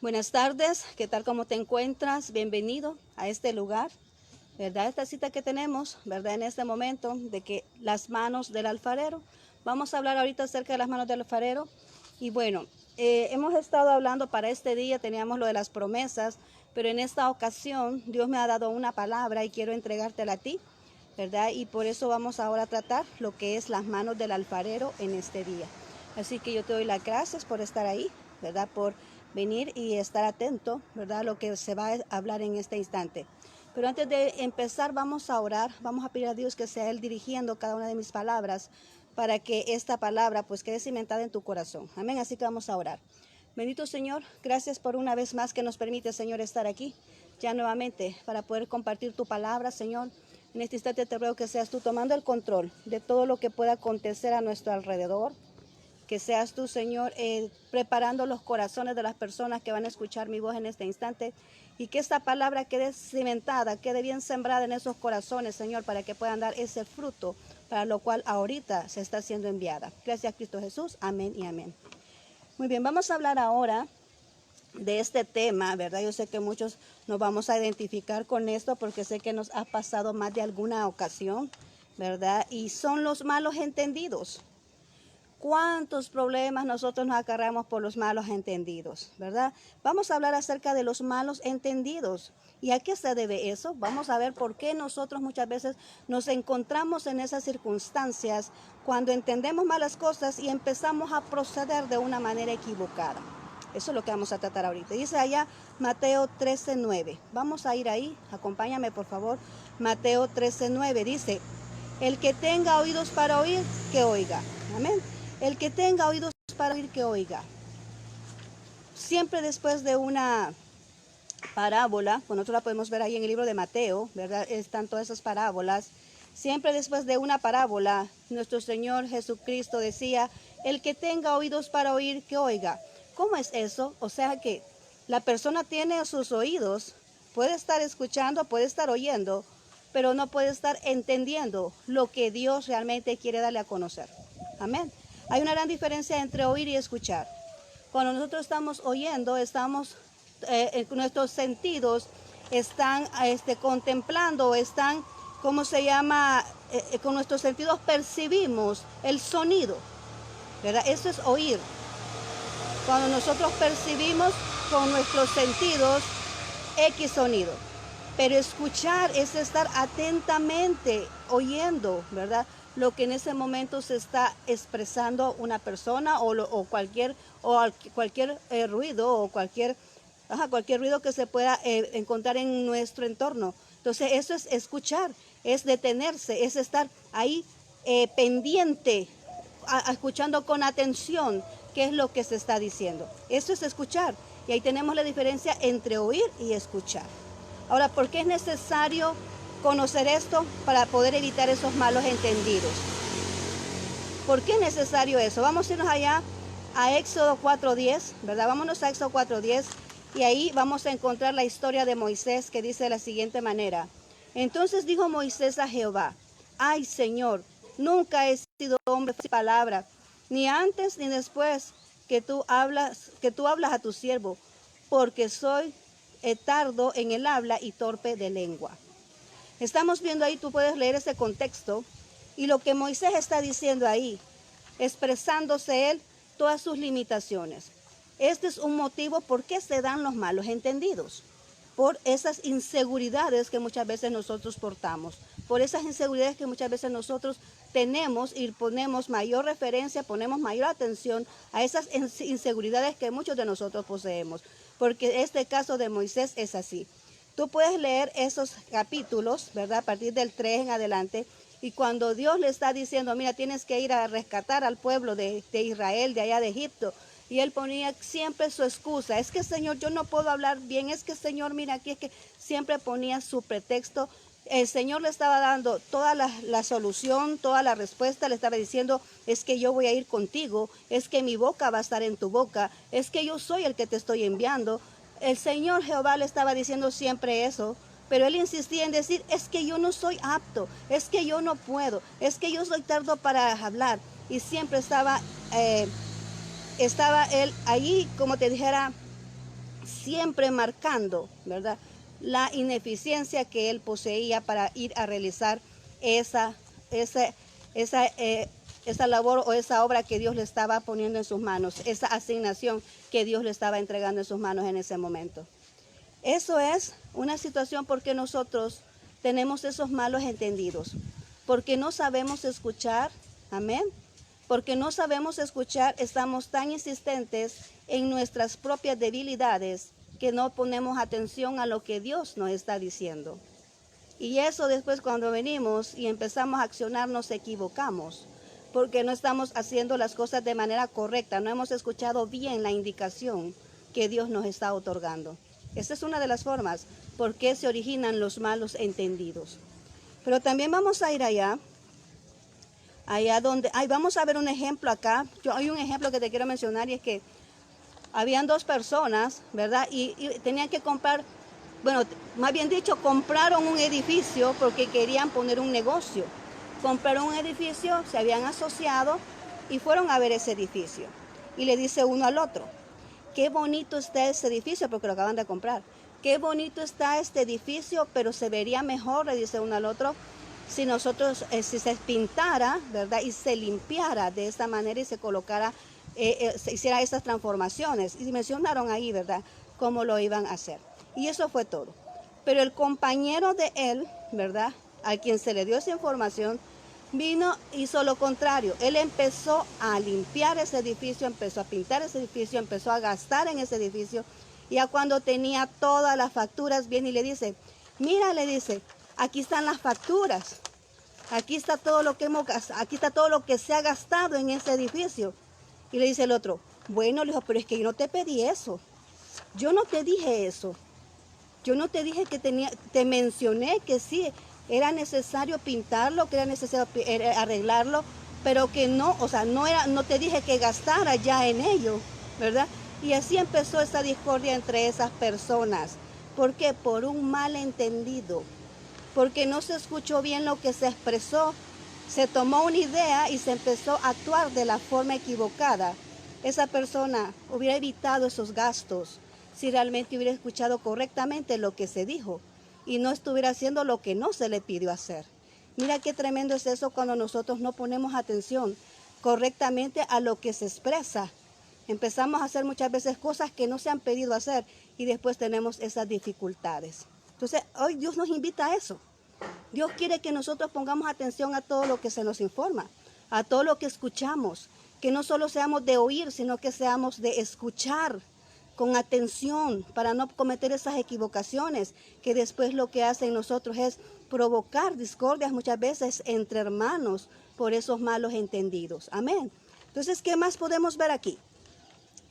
Buenas tardes, ¿qué tal? ¿Cómo te encuentras? Bienvenido a este lugar, ¿verdad? Esta cita que tenemos, ¿verdad? En este momento de que las manos del alfarero. Vamos a hablar ahorita acerca de las manos del alfarero. Y bueno, hemos estado hablando para este día, teníamos lo de las promesas, pero en esta ocasión Dios me ha dado una palabra y quiero entregártela a ti, ¿verdad? Y por eso vamos ahora a tratar lo que es las manos del alfarero en este día. Así que yo te doy las gracias por estar ahí, ¿verdad? Por venir y estar atento, ¿verdad? A lo que se va a hablar en este instante. Pero antes de empezar vamos a orar, vamos a pedir a Dios que sea Él dirigiendo cada una de mis palabras para que esta palabra pues quede cimentada en tu corazón. Amén, así que vamos a orar. Bendito Señor, gracias por una vez más que nos permite, Señor, estar aquí ya nuevamente para poder compartir tu palabra, Señor. En este instante te ruego que seas tú tomando el control de todo lo que pueda acontecer a nuestro alrededor. Que seas tú, Señor, preparando los corazones de las personas que van a escuchar mi voz en este instante. Y que esta palabra quede cimentada, quede bien sembrada en esos corazones, Señor, para que puedan dar ese fruto para lo cual ahorita se está siendo enviada. Gracias, Cristo Jesús. Amén y amén. Muy bien, vamos a hablar ahora de este tema, ¿verdad? Yo sé que muchos nos vamos a identificar con esto porque sé que nos ha pasado más de alguna ocasión, ¿verdad? Y son los malos entendidos. ¿Cuántos problemas nosotros nos acarreamos por los malos entendidos, verdad? Vamos a hablar acerca de los malos entendidos. ¿Y a qué se debe eso? Vamos a ver por qué nosotros muchas veces nos encontramos en esas circunstancias cuando entendemos malas cosas y empezamos a proceder de una manera equivocada. Eso es lo que vamos a tratar ahorita. Dice allá Mateo 13:9. Vamos a ir ahí, acompáñame por favor. Mateo 13:9 dice, el que tenga oídos para oír, que oiga. Amén. El que tenga oídos para oír, que oiga. Siempre después de una parábola, pues nosotros la podemos ver ahí en el libro de Mateo, ¿verdad? Están todas esas parábolas. Siempre después de una parábola, nuestro Señor Jesucristo decía, el que tenga oídos para oír, que oiga. ¿Cómo es eso? O sea que la persona tiene sus oídos, puede estar escuchando, puede estar oyendo, pero no puede estar entendiendo lo que Dios realmente quiere darle a conocer. Amén. Hay una gran diferencia entre oír y escuchar. Cuando nosotros estamos oyendo, nuestros sentidos están contemplando, están, ¿cómo se llama? Con nuestros sentidos percibimos el sonido, ¿verdad? Eso es oír. Cuando nosotros percibimos con nuestros sentidos X sonido. Pero escuchar es estar atentamente oyendo, ¿verdad? Lo que en ese momento se está expresando una persona o cualquier ruido o cualquier ruido que se pueda encontrar en nuestro entorno. Entonces eso es escuchar, es detenerse, es estar ahí pendiente, escuchando con atención qué es lo que se está diciendo. Eso es escuchar. Y ahí tenemos la diferencia entre oír y escuchar. Ahora, ¿por qué es necesario conocer esto para poder evitar esos malos entendidos? ¿Por qué es necesario eso? Vamos a irnos allá a Éxodo 4:10, ¿verdad? Vámonos a Éxodo 4:10 y ahí vamos a encontrar la historia de Moisés que dice de la siguiente manera. Entonces dijo Moisés a Jehová, ay Señor, nunca he sido hombre sin palabra, ni antes ni después que tú hablas a tu siervo, porque soy tardo en el habla y torpe de lengua. Estamos viendo ahí, tú puedes leer ese contexto y lo que Moisés está diciendo ahí, expresándose él todas sus limitaciones. Este es un motivo por qué se dan los malos entendidos, por esas inseguridades que muchas veces nosotros portamos, por esas inseguridades que muchas veces nosotros tenemos y ponemos mayor referencia, ponemos mayor atención a esas inseguridades que muchos de nosotros poseemos, porque este caso de Moisés es así. Tú puedes leer esos capítulos, ¿verdad? A partir del 3 en adelante, y cuando Dios le está diciendo, mira, tienes que ir a rescatar al pueblo de Israel, de allá de Egipto, y él ponía siempre su excusa, es que Señor, yo no puedo hablar bien, es que Señor, mira aquí, es que siempre ponía su pretexto. El Señor le estaba dando toda la solución, toda la respuesta, le estaba diciendo, es que yo voy a ir contigo, es que mi boca va a estar en tu boca, es que yo soy el que te estoy enviando. El Señor Jehová le estaba diciendo siempre eso, pero él insistía en decir, es que yo no soy apto, es que yo no puedo, es que yo soy tardo para hablar. Y siempre estaba él allí, como te dijera, siempre marcando, ¿verdad?, la ineficiencia que él poseía para ir a realizar esa labor o esa obra que Dios le estaba poniendo en sus manos, esa asignación que Dios le estaba entregando en sus manos en ese momento. Eso es una situación porque nosotros tenemos esos malos entendidos, porque no sabemos escuchar, amén. Porque no sabemos escuchar, estamos tan insistentes en nuestras propias debilidades que no ponemos atención a lo que Dios nos está diciendo. Y eso después cuando venimos y empezamos a accionar nos equivocamos, porque no estamos haciendo las cosas de manera correcta, no hemos escuchado bien la indicación que Dios nos está otorgando. Esa es una de las formas por qué se originan los malos entendidos. Pero también vamos a ir allá donde, vamos a ver un ejemplo acá. Hay un ejemplo que te quiero mencionar y es que habían dos personas, ¿verdad? Y tenían que comprar, bueno, más bien dicho, compraron un edificio porque querían poner un negocio. Compraron un edificio, se habían asociado y fueron a ver ese edificio. Y le dice uno al otro, qué bonito está ese edificio, porque lo acaban de comprar. Qué bonito está este edificio, pero se vería mejor, le dice uno al otro, si nosotros, si se pintara, ¿verdad? Y se limpiara de esta manera y se colocara, se hiciera estas transformaciones. Y mencionaron ahí, ¿verdad?, cómo lo iban a hacer. Y eso fue todo. Pero el compañero de él, ¿verdad?, a quien se le dio esa información, vino, hizo lo contrario. Él empezó a limpiar ese edificio, empezó a pintar ese edificio, empezó a gastar en ese edificio. Y ya cuando tenía todas las facturas, viene y le dice, mira, le dice, aquí están las facturas. Aquí está todo lo que aquí está todo lo que se ha gastado en ese edificio. Y le dice el otro, bueno, le dijo, pero es que yo no te pedí eso. Yo no te dije eso. Yo no te dije que te mencioné que sí, era necesario pintarlo, que era necesario arreglarlo, pero que no, o sea, no te dije que gastara ya en ello, ¿verdad? Y así empezó esa discordia entre esas personas. ¿Por qué? Por un malentendido. Porque no se escuchó bien lo que se expresó, se tomó una idea y se empezó a actuar de la forma equivocada. Esa persona hubiera evitado esos gastos si realmente hubiera escuchado correctamente lo que se dijo y no estuviera haciendo lo que no se le pidió hacer. Mira qué tremendo es eso cuando nosotros no ponemos atención correctamente a lo que se expresa. Empezamos a hacer muchas veces cosas que no se han pedido hacer y después tenemos esas dificultades. Entonces, hoy Dios nos invita a eso. Dios quiere que nosotros pongamos atención a todo lo que se nos informa, a todo lo que escuchamos, que no solo seamos de oír, sino que seamos de escuchar con atención para no cometer esas equivocaciones que después lo que hacen nosotros es provocar discordias muchas veces entre hermanos por esos malos entendidos. Amén. Entonces, ¿qué más podemos ver aquí?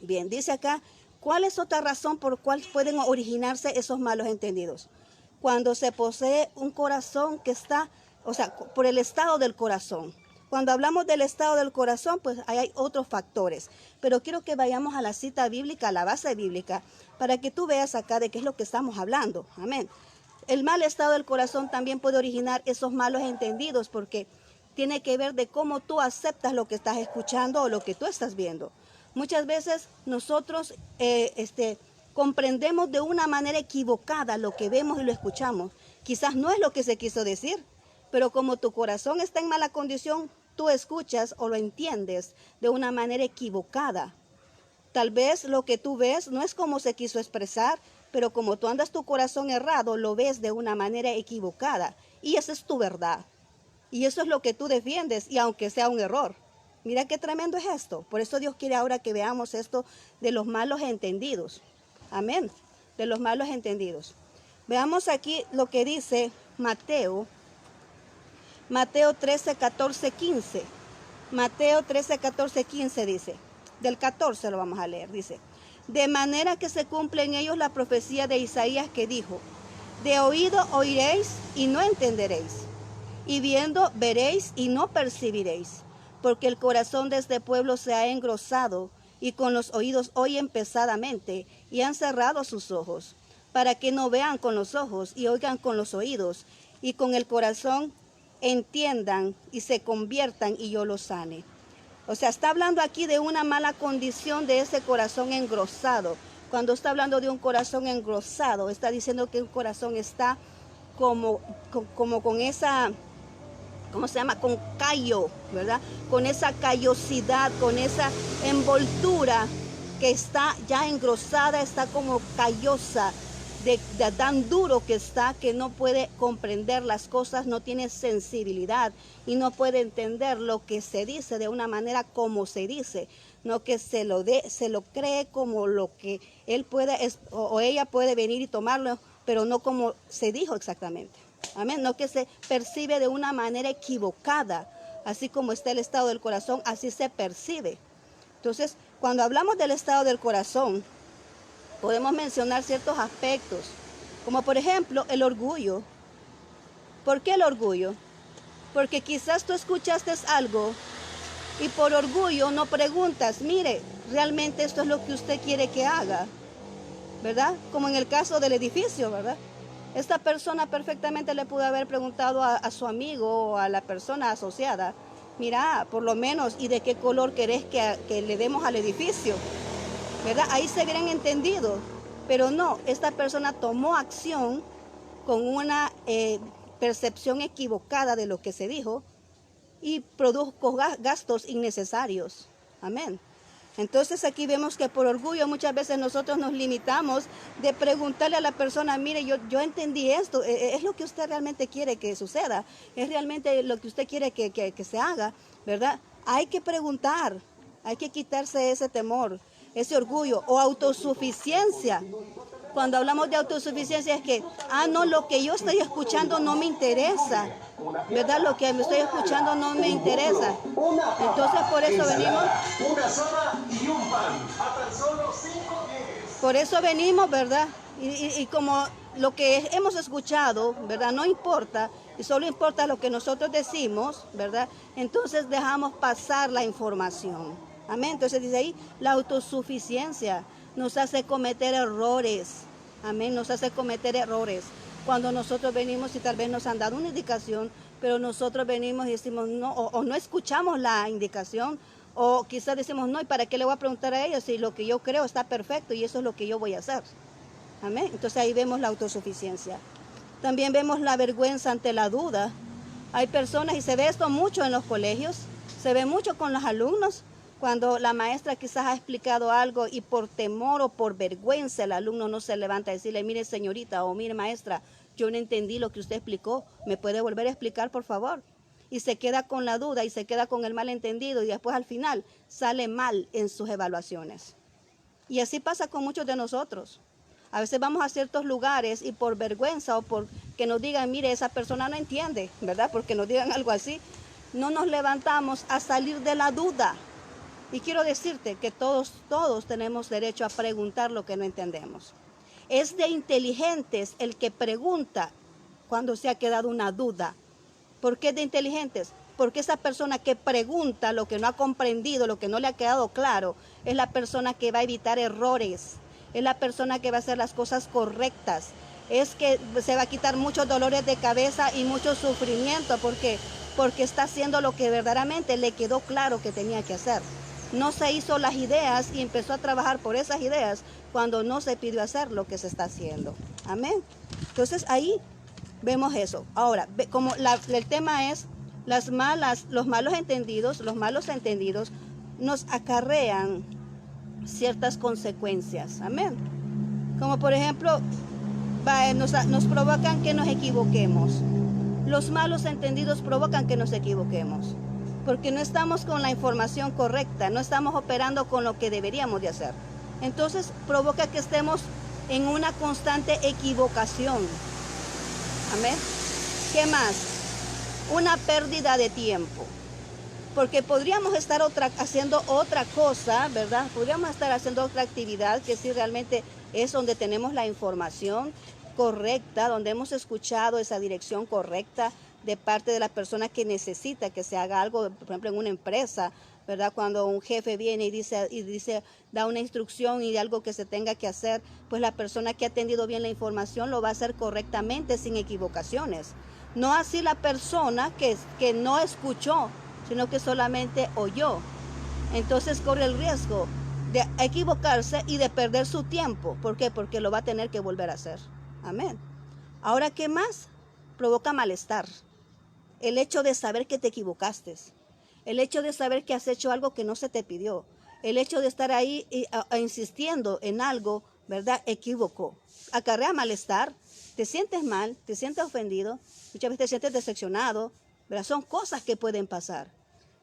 Bien, dice acá, ¿cuál es otra razón por cual pueden originarse esos malos entendidos? Cuando se posee un corazón que está, o sea, por el estado del corazón. Cuando hablamos del estado del corazón, pues ahí hay otros factores. Pero quiero que vayamos a la cita bíblica, a la base bíblica, para que tú veas acá de qué es lo que estamos hablando. Amén. El mal estado del corazón también puede originar esos malos entendidos, porque tiene que ver de cómo tú aceptas lo que estás escuchando o lo que tú estás viendo. Muchas veces nosotros comprendemos de una manera equivocada lo que vemos y lo escuchamos. Quizás no es lo que se quiso decir, pero como tu corazón está en mala condición, tú escuchas o lo entiendes de una manera equivocada. Tal vez lo que tú ves no es como se quiso expresar, pero como tú andas tu corazón errado, lo ves de una manera equivocada. Y esa es tu verdad. Y eso es lo que tú defiendes, y aunque sea un error. Mira qué tremendo es esto. Por eso Dios quiere ahora que veamos esto de los malos entendidos. Amén. De los malos entendidos. Veamos aquí lo que dice Mateo 13, 14, 15. Mateo 13, 14, 15 dice. Del 14 lo vamos a leer. Dice, de manera que se cumple en ellos la profecía de Isaías que dijo, de oído oiréis y no entenderéis, y viendo veréis y no percibiréis, porque el corazón de este pueblo se ha engrosado, y con los oídos oyen pesadamente, y han cerrado sus ojos, para que no vean con los ojos, y oigan con los oídos, y con el corazón entiendan, y se conviertan, y yo los sane. O sea, está hablando aquí de una mala condición de ese corazón engrosado. Cuando está hablando de un corazón engrosado, está diciendo que un corazón está como con esa, ¿cómo se llama? Con callo, ¿verdad? Con esa callosidad, con esa envoltura que está ya engrosada, está como callosa, de tan duro que está, que no puede comprender las cosas, no tiene sensibilidad y no puede entender lo que se dice de una manera como se dice, no que se lo cree como lo que él puede o ella puede venir y tomarlo, pero no como se dijo exactamente. Amén, no que se percibe de una manera equivocada, así como está el estado del corazón, así se percibe. Entonces, cuando hablamos del estado del corazón, podemos mencionar ciertos aspectos, como por ejemplo el orgullo. ¿Por qué el orgullo? Porque quizás tú escuchaste algo y por orgullo no preguntas, mire, realmente esto es lo que usted quiere que haga, ¿verdad? Como en el caso del edificio, ¿verdad? Esta persona perfectamente le pudo haber preguntado a su amigo o a la persona asociada, mira, por lo menos, ¿y de qué color querés que le demos al edificio? ¿Verdad? Ahí se hubieran entendido, pero no, esta persona tomó acción con una percepción equivocada de lo que se dijo y produjo gastos innecesarios. Amén. Entonces aquí vemos que por orgullo muchas veces nosotros nos limitamos de preguntarle a la persona, mire, yo entendí esto, es lo que usted realmente quiere que suceda, es realmente lo que usted quiere que se haga, ¿verdad? Hay que preguntar, hay que quitarse ese temor, ese orgullo o autosuficiencia. Cuando hablamos de autosuficiencia es que, no, lo que yo estoy escuchando no me interesa, ¿verdad? Lo que me estoy escuchando no me interesa. Entonces por eso venimos. Una soda y un pan, a tan solo 5.10. Por eso venimos, ¿verdad? Y como lo que hemos escuchado, ¿verdad? No importa, y solo importa lo que nosotros decimos, ¿verdad? Entonces dejamos pasar la información. Amén. Entonces dice ahí, la autosuficiencia nos hace cometer errores. Amén, nos hace cometer errores. Cuando nosotros venimos y tal vez nos han dado una indicación, pero nosotros venimos y decimos no, o no escuchamos la indicación, o quizás decimos no, ¿y para qué le voy a preguntar a ellos si lo que yo creo está perfecto y eso es lo que yo voy a hacer? Amén. Entonces ahí vemos la autosuficiencia. También vemos la vergüenza ante la duda. Hay personas, y se ve esto mucho en los colegios, se ve mucho con los alumnos, cuando la maestra quizás ha explicado algo y por temor o por vergüenza el alumno no se levanta a decirle, mire señorita o mire maestra, yo no entendí lo que usted explicó, ¿me puede volver a explicar por favor? Y se queda con la duda y se queda con el malentendido y después al final sale mal en sus evaluaciones. Y así pasa con muchos de nosotros. A veces vamos a ciertos lugares y por vergüenza o por que nos digan, mire, esa persona no entiende, ¿verdad? Porque nos digan algo así, no nos levantamos a salir de la duda. Y quiero decirte que todos tenemos derecho a preguntar lo que no entendemos. Es de inteligentes el que pregunta cuando se ha quedado una duda. ¿Por qué es de inteligentes? Porque esa persona que pregunta lo que no ha comprendido, lo que no le ha quedado claro, es la persona que va a evitar errores, es la persona que va a hacer las cosas correctas, es que se va a quitar muchos dolores de cabeza y mucho sufrimiento. ¿Por qué? Porque está haciendo lo que verdaderamente le quedó claro que tenía que hacer. No se hizo las ideas y empezó a trabajar por esas ideas cuando no se pidió hacer lo que se está haciendo. Amén. Entonces ahí vemos eso. Ahora, como el tema es los malos entendidos nos acarrean ciertas consecuencias. Amén. Como por ejemplo, nos provocan que nos equivoquemos. Los malos entendidos provocan que nos equivoquemos, porque no estamos con la información correcta, no estamos operando con lo que deberíamos de hacer. Entonces provoca que estemos en una constante equivocación. Amén. ¿Qué más? Una pérdida de tiempo. Porque podríamos estar haciendo otra cosa, ¿verdad? Podríamos estar haciendo otra actividad que sí realmente es donde tenemos la información correcta, donde hemos escuchado esa dirección correcta de parte de la persona que necesita que se haga algo, por ejemplo en una empresa, ¿verdad? Cuando un jefe viene y dice, da una instrucción y de algo que se tenga que hacer, pues la persona que ha atendido bien la información lo va a hacer correctamente, sin equivocaciones. No así la persona que no escuchó, sino que solamente oyó. Entonces corre el riesgo de equivocarse y de perder su tiempo. ¿Por qué? Porque lo va a tener que volver a hacer. Amén. Ahora, ¿qué más? Provoca malestar. El hecho de saber que te equivocaste. El hecho de saber que has hecho algo que no se te pidió. El hecho de estar ahí insistiendo en algo, ¿verdad? Equívoco. Acarrea malestar. Te sientes mal, te sientes ofendido. Muchas veces te sientes decepcionado. ¿Verdad? Son cosas que pueden pasar.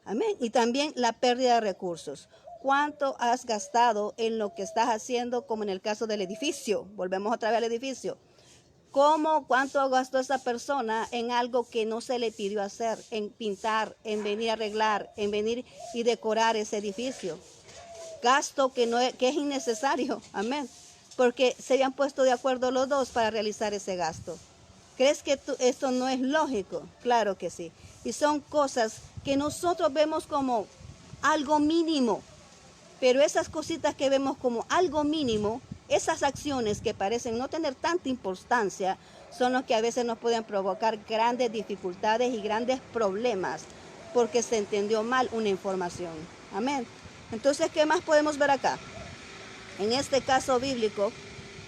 Amén. Y también la pérdida de recursos. ¿Cuánto has gastado en lo que estás haciendo, como en el caso del edificio? Volvemos otra vez al edificio. ¿Cuánto gastó esa persona en algo que no se le pidió hacer? En pintar, en venir a arreglar, en venir y decorar ese edificio. Gasto que es innecesario. Amén. Porque se habían puesto de acuerdo los dos para realizar ese gasto. ¿Crees que esto no es lógico? Claro que sí. Y son cosas que nosotros vemos como algo mínimo. Pero esas cositas que vemos como algo mínimo, esas acciones que parecen no tener tanta importancia, son los que a veces nos pueden provocar grandes dificultades y grandes problemas, porque se entendió mal una información. Amén. Entonces, ¿qué más podemos ver acá? En este caso bíblico,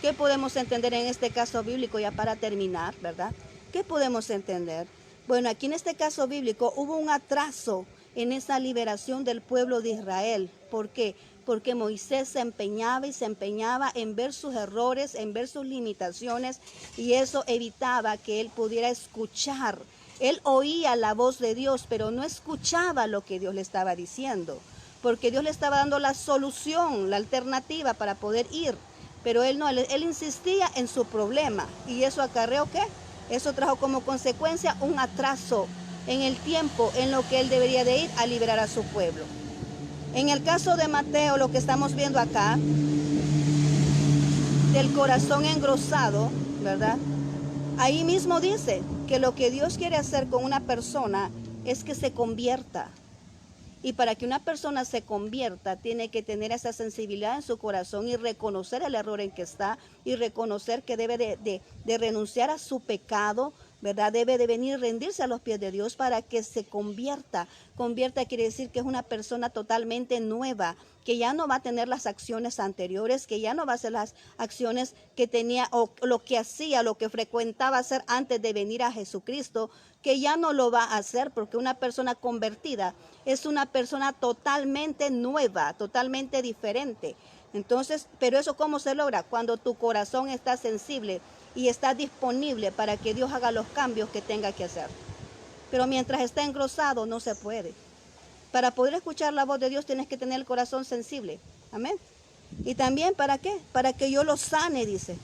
¿qué podemos entender en este caso bíblico ya para terminar, verdad? ¿Qué podemos entender? Bueno, aquí en este caso bíblico hubo un atraso en esa liberación del pueblo de Israel. ¿Por qué? Porque Moisés se empeñaba en ver sus errores, en ver sus limitaciones, y eso evitaba que él pudiera escuchar. Él oía la voz de Dios, pero no escuchaba lo que Dios le estaba diciendo, porque Dios le estaba dando la solución, la alternativa para poder ir. Pero él no, él insistía en su problema, y eso acarreó ¿qué? Eso trajo como consecuencia un atraso en el tiempo en lo que él debería de ir a liberar a su pueblo. En el caso de Mateo, lo que estamos viendo acá, del corazón engrosado, ¿verdad? Ahí mismo dice que lo que Dios quiere hacer con una persona es que se convierta. Y para que una persona se convierta, tiene que tener esa sensibilidad en su corazón y reconocer el error en que está, y reconocer que debe de renunciar a su pecado, ¿verdad? Debe de venir a rendirse a los pies de Dios para que se convierta. Convierta quiere decir que es una persona totalmente nueva, que ya no va a tener las acciones anteriores, que ya no va a hacer las acciones que tenía o lo que hacía, lo que frecuentaba hacer antes de venir a Jesucristo, que ya no lo va a hacer, porque una persona convertida es una persona totalmente nueva, totalmente diferente. Entonces, pero eso ¿cómo se logra? Cuando tu corazón está sensible y está disponible para que Dios haga los cambios que tenga que hacer. Pero mientras está engrosado no se puede. Para poder escuchar la voz de Dios tienes que tener el corazón sensible. Amén. Y también ¿para qué? Para que yo lo sane, dice.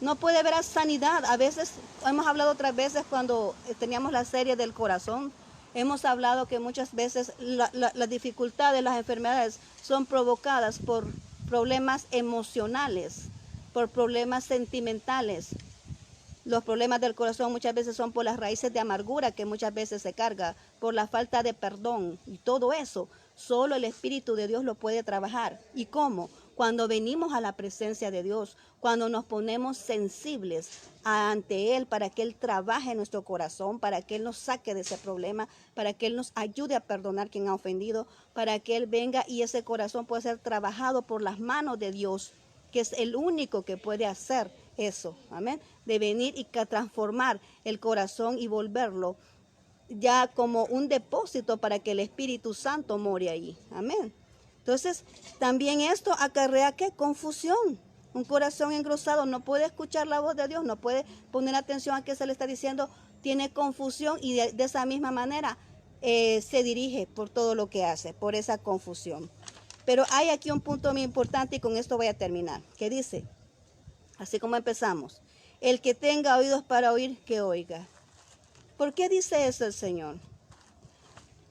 No puede haber sanidad. A veces, hemos hablado otras veces cuando teníamos la serie del corazón, hemos hablado que muchas veces las dificultades, las enfermedades son provocadas por problemas emocionales, por problemas sentimentales. Los problemas del corazón muchas veces son por las raíces de amargura que muchas veces se carga, por la falta de perdón, y todo eso solo el Espíritu de Dios lo puede trabajar. ¿Y cómo? Cuando venimos a la presencia de Dios, cuando nos ponemos sensibles ante Él para que Él trabaje en nuestro corazón, para que Él nos saque de ese problema, para que Él nos ayude a perdonar a quien ha ofendido, para que Él venga y ese corazón pueda ser trabajado por las manos de Dios, que es el único que puede hacer eso, amén, de venir y transformar el corazón y volverlo ya como un depósito para que el Espíritu Santo more allí, amén. Entonces, también esto acarrea ¿qué? Confusión. Un corazón engrosado no puede escuchar la voz de Dios, no puede poner atención a qué se le está diciendo, tiene confusión, y de esa misma manera se dirige por todo lo que hace, por esa confusión. Pero hay aquí un punto muy importante, y con esto voy a terminar, que dice, así como empezamos, el que tenga oídos para oír, que oiga. ¿Por qué dice eso el Señor?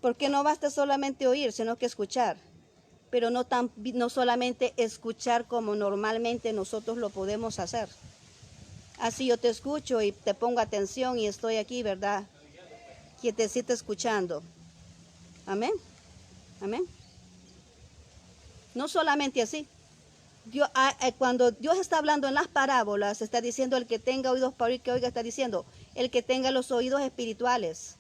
Porque no basta solamente oír, sino que escuchar. Pero no solamente escuchar como normalmente nosotros lo podemos hacer. Así yo te escucho y te pongo atención y estoy aquí, ¿verdad? Quietecita escuchando. Amén. Amén. No solamente así. Cuando Dios está hablando en las parábolas, está diciendo el que tenga oídos para oír, que oiga, está diciendo el que tenga los oídos espirituales.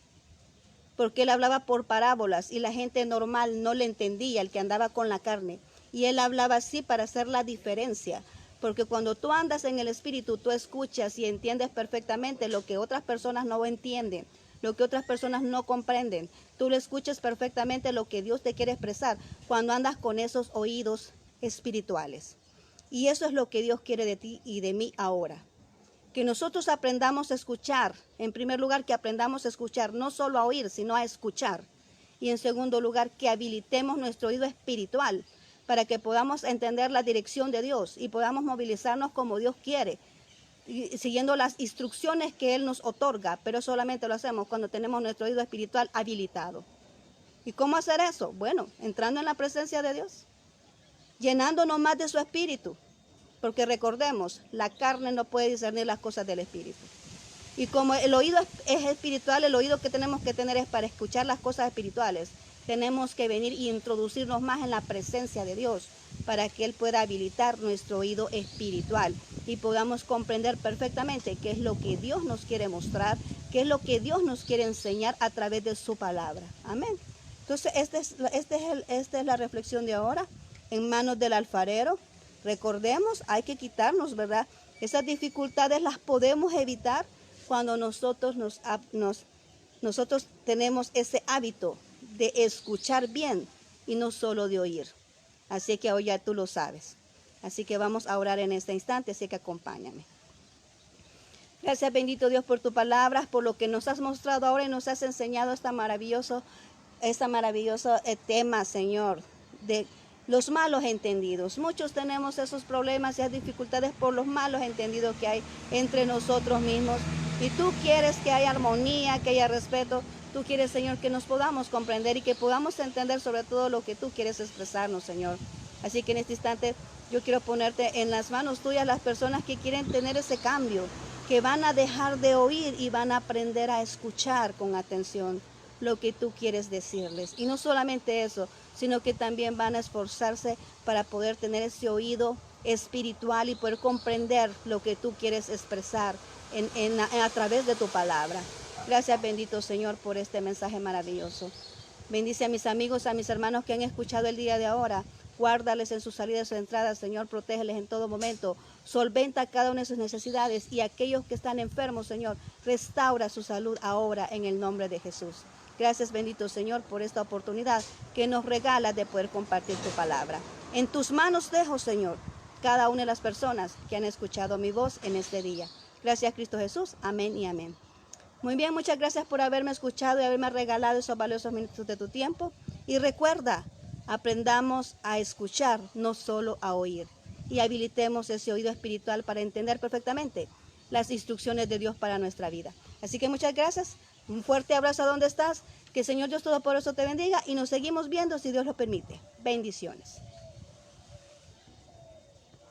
Porque él hablaba por parábolas y la gente normal no le entendía, el que andaba con la carne. Y él hablaba así para hacer la diferencia. Porque cuando tú andas en el Espíritu, tú escuchas y entiendes perfectamente lo que otras personas no entienden, lo que otras personas no comprenden. Tú le escuchas perfectamente lo que Dios te quiere expresar cuando andas con esos oídos espirituales. Y eso es lo que Dios quiere de ti y de mí ahora. Que nosotros aprendamos a escuchar. En primer lugar, que aprendamos a escuchar, no solo a oír, sino a escuchar. Y en segundo lugar, que habilitemos nuestro oído espiritual para que podamos entender la dirección de Dios y podamos movilizarnos como Dios quiere, y siguiendo las instrucciones que Él nos otorga, pero solamente lo hacemos cuando tenemos nuestro oído espiritual habilitado. ¿Y cómo hacer eso? Bueno, entrando en la presencia de Dios, llenándonos más de su espíritu, porque recordemos, la carne no puede discernir las cosas del espíritu. Y como el oído es espiritual, el oído que tenemos que tener es para escuchar las cosas espirituales. Tenemos que venir y introducirnos más en la presencia de Dios para que Él pueda habilitar nuestro oído espiritual y podamos comprender perfectamente qué es lo que Dios nos quiere mostrar, qué es lo que Dios nos quiere enseñar a través de su palabra. Amén. Entonces, esta es la reflexión de ahora, en manos del alfarero. Recordemos, hay que quitarnos, ¿verdad? Esas dificultades las podemos evitar cuando nosotros tenemos ese hábito de escuchar bien y no solo de oír. Así que hoy ya tú lo sabes. Así que vamos a orar en este instante, así que acompáñame. Gracias, bendito Dios, por tu palabra, por lo que nos has mostrado ahora y nos has enseñado este maravilloso tema, Señor, de los malos entendidos. Muchos tenemos esos problemas y esas dificultades por los malos entendidos que hay entre nosotros mismos. Y tú quieres que haya armonía, que haya respeto. Tú quieres, Señor, que nos podamos comprender y que podamos entender sobre todo lo que tú quieres expresarnos, Señor. Así que en este instante yo quiero ponerte en las manos tuyas las personas que quieren tener ese cambio, que van a dejar de oír y van a aprender a escuchar con atención lo que tú quieres decirles. Y no solamente eso, sino que también van a esforzarse para poder tener ese oído espiritual y poder comprender lo que tú quieres expresar a través de tu palabra. Gracias, bendito Señor, por este mensaje maravilloso. Bendice a mis amigos, a mis hermanos que han escuchado el día de ahora. Guárdales en sus salidas y sus entradas, Señor, protégeles en todo momento. Solventa cada una de sus necesidades y aquellos que están enfermos, Señor, restaura su salud ahora en el nombre de Jesús. Gracias, bendito Señor, por esta oportunidad que nos regalas de poder compartir tu palabra. En tus manos dejo, Señor, cada una de las personas que han escuchado mi voz en este día. Gracias, Cristo Jesús. Amén y amén. Muy bien, muchas gracias por haberme escuchado y haberme regalado esos valiosos minutos de tu tiempo. Y recuerda, aprendamos a escuchar, no solo a oír. Y habilitemos ese oído espiritual para entender perfectamente las instrucciones de Dios para nuestra vida. Así que muchas gracias. Un fuerte abrazo a donde estás. Que el Señor Dios Todopoderoso te bendiga y nos seguimos viendo si Dios lo permite. Bendiciones.